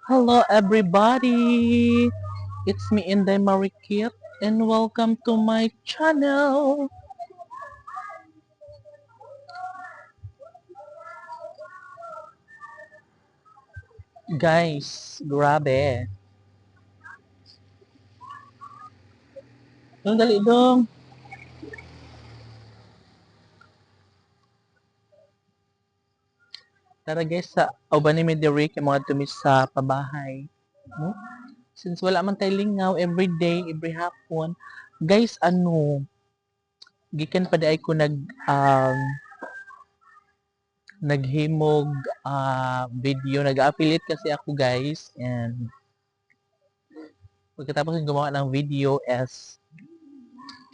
Hello everybody! It's me Inday Marikit and welcome to my channel! Guys, grabe! Dong, dali dong! Tara guys, sa uban ni Mederick yung mga tumis sa pabahay. No? Since wala man tayo lingaw every day, every hapon. Guys, gikan pa di ay ko um, naghimog video, nag-affiliate kasi ako guys, and pagkatapos ng gumawa ng video is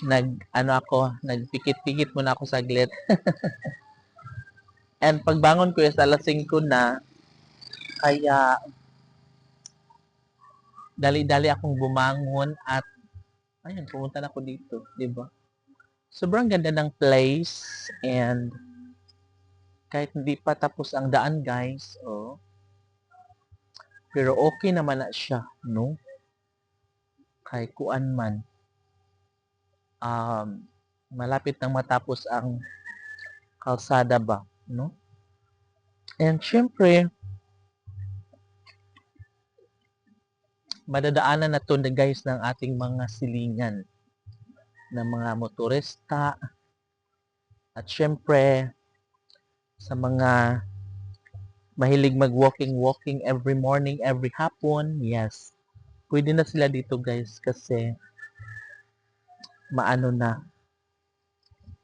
nagpikit-pikit muna ako saglit. And pagbangon ko is alas 5 na, kaya dali-dali akong bumangon at ayun, pumunta na ako dito, di ba? Sobrang ganda ng place, and kahit hindi pa tapos ang daan guys, pero okay naman na siya, no? Kahit kuan man, um, malapit nang matapos ang kalsada ba, no? And syempre, madadaanan na to guys ng ating mga silingan ng mga motorista at syempre sa mga mahilig mag-walking every morning, every hapon. Yes, pwede na sila dito guys kasi maano na,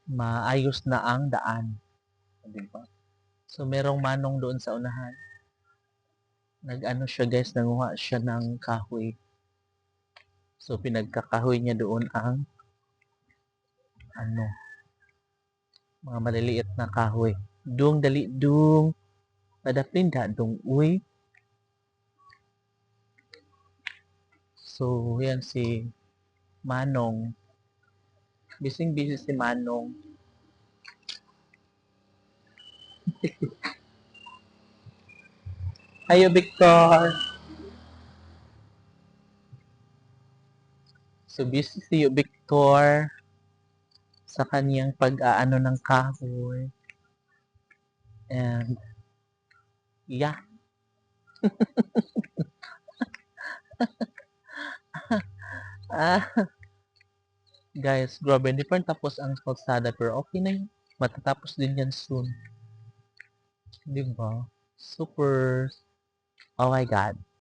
maayos na ang daan, diba? So merong manong doon sa unahan, nag-ano siya guys, nanguha siya ng kahoy. So pinagkakahoy niya doon ang ano, mga maliliit na kahoy. Dung dali dung, padapinda dung uy. So yan si Manong, bising busy si Manong. Hayo Victor. So busy si Victor sa kaniyang pag-aano ng kahoy. And yeah. ah, guys, grabe, hindi pa tapos ang kalsada pero okay na yun. Matatapos din yan soon. Diba? Super. Oh my God.